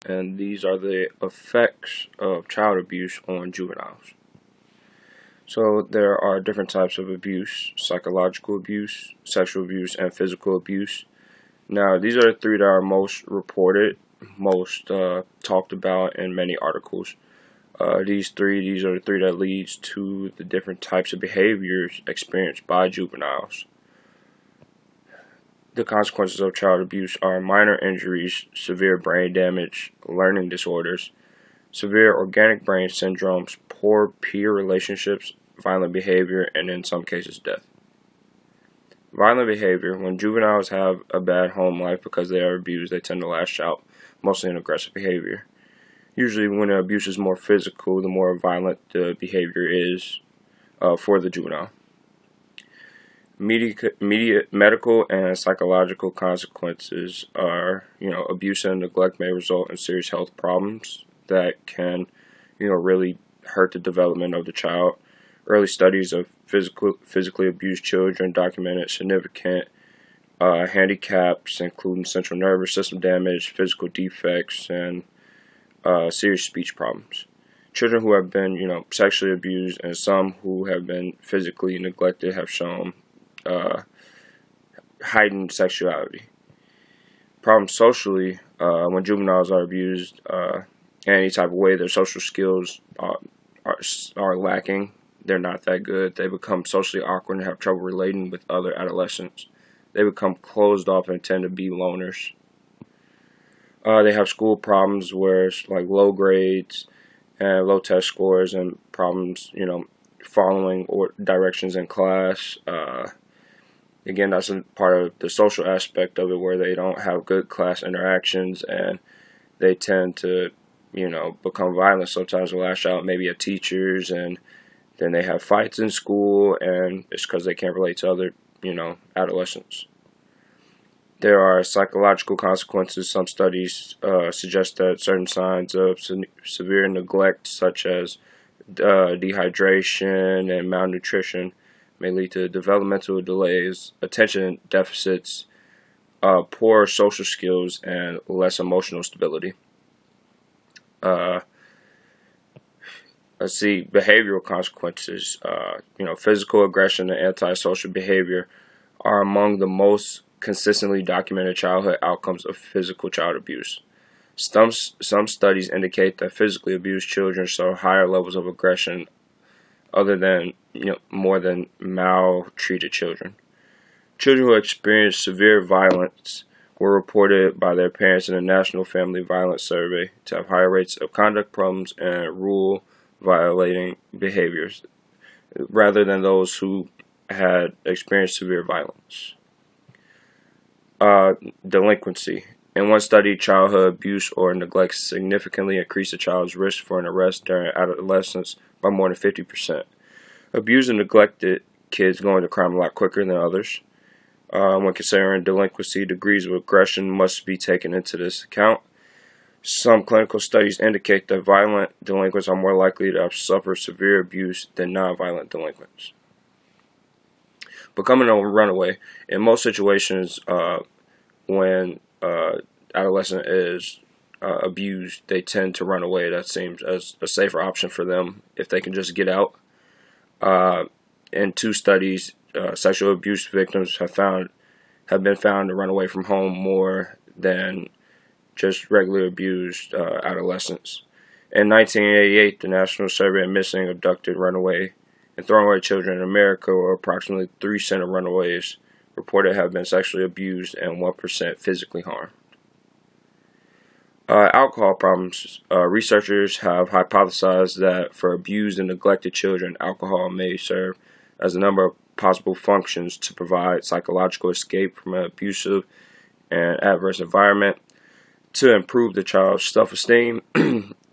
and these are the effects of child abuse on juveniles. So there are different types of abuse: psychological abuse, sexual abuse, and physical abuse. Now, these are the three that are most reported, most talked about in many articles. These are the three that leads to the different types of behaviors experienced by juveniles. The consequences of child abuse are minor injuries, severe brain damage, learning disorders, severe organic brain syndromes, poor peer relationships, violent behavior, and in some cases, death. Violent behavior: when juveniles have a bad home life because they are abused, they tend to lash out, mostly in aggressive behavior. Usually, when the abuse is more physical, the more violent the behavior is for the juvenile. Medical and psychological consequences are, abuse and neglect may result in serious health problems that can, really hurt the development of the child. Early studies of physically abused children documented significant handicaps, including central nervous system damage, physical defects, and serious speech problems. Children who have been, sexually abused and some who have been physically neglected have shown heightened sexuality. Problems socially: when juveniles are abused in any type of way, their social skills are lacking. They're not that good. They become socially awkward and have trouble relating with other adolescents. They become closed off and tend to be loners. They have school problems where it's like low grades and low test scores and problems, following or directions in class. Again, that's a part of the social aspect of it, where they don't have good class interactions and they tend to, become violent sometimes, or lash out maybe at teachers, and then they have fights in school, and it's because they can't relate to other, adolescents. There are psychological consequences. Some studies suggest that certain signs of severe neglect, such as dehydration and malnutrition, may lead to developmental delays, attention deficits, poor social skills, and less emotional stability. Uh, let's see, behavioral consequences. Physical aggression and antisocial behavior are among the most consistently documented childhood outcomes of physical child abuse. Some studies indicate that physically abused children show higher levels of aggression other than, more than maltreated children. Children who experienced severe violence were reported by their parents in the National Family Violence Survey to have higher rates of conduct problems and rule violating behaviors, rather than those who had experienced severe violence. Delinquency. In one study, childhood abuse or neglect significantly increased a child's risk for an arrest during adolescence by more than 50%. Abused and neglected kids go into crime a lot quicker than others. When considering delinquency, degrees of aggression must be taken into this account. Some clinical studies indicate that violent delinquents are more likely to have suffered severe abuse than nonviolent delinquents. Becoming a runaway. In most situations, when adolescent is abused, they tend to run away. That seems as a safer option for them if they can just get out. In two studies, sexual abuse victims have been found to run away from home more than just regular abused adolescents. In 1988, the National Survey of Missing, Abducted, Runaway, and Thrown-Away Children in America, or approximately 3% of runaways, reported have been sexually abused and 1% physically harmed. Alcohol problems. Researchers have hypothesized that for abused and neglected children, alcohol may serve as a number of possible functions to provide psychological escape from an abusive and adverse environment, to improve the child's self-esteem,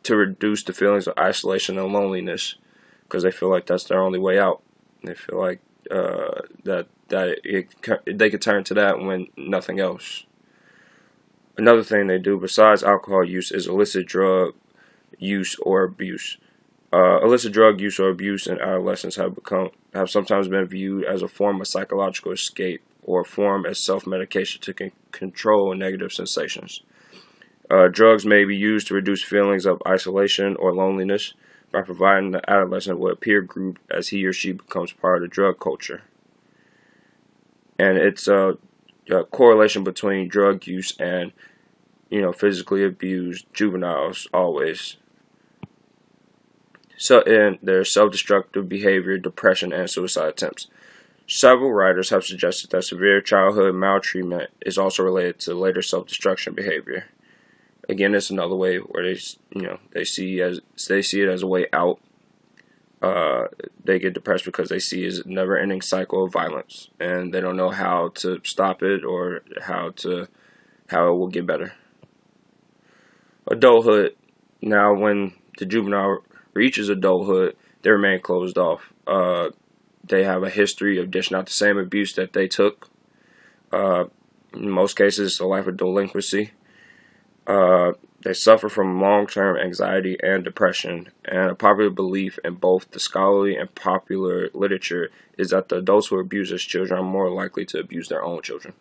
to reduce the feelings of isolation and loneliness, because they feel like that's their only way out. They feel like they could turn to that when nothing else. Another thing they do besides alcohol use is illicit drug use or abuse. Illicit drug use or abuse in adolescents have sometimes been viewed as a form of psychological escape, or a form as self-medication to control negative sensations. Drugs may be used to reduce feelings of isolation or loneliness by providing the adolescent with a peer group as he or she becomes part of the drug culture. And it's a correlation between drug use and physically abused juveniles always. So, and there's self-destructive behavior, depression, and suicide attempts. Several writers have suggested that severe childhood maltreatment is also related to later self-destruction behavior. Again, it's another way where they see it as a way out. They get depressed because they see it as a never-ending cycle of violence, and they don't know how to stop it or how it will get better. Adulthood. Now, when the juvenile reaches adulthood, they remain closed off. They have a history of dishing out the same abuse that they took. In most cases, it's a life of delinquency. They suffer from long-term anxiety and depression, and a popular belief in both the scholarly and popular literature is that the adults who abuse as children are more likely to abuse their own children.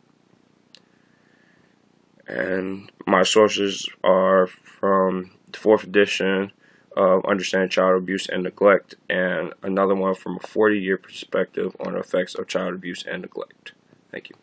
And my sources are from the 4th edition of Understanding Child Abuse and Neglect, and another one from a 40-year perspective on the effects of child abuse and neglect. Thank you.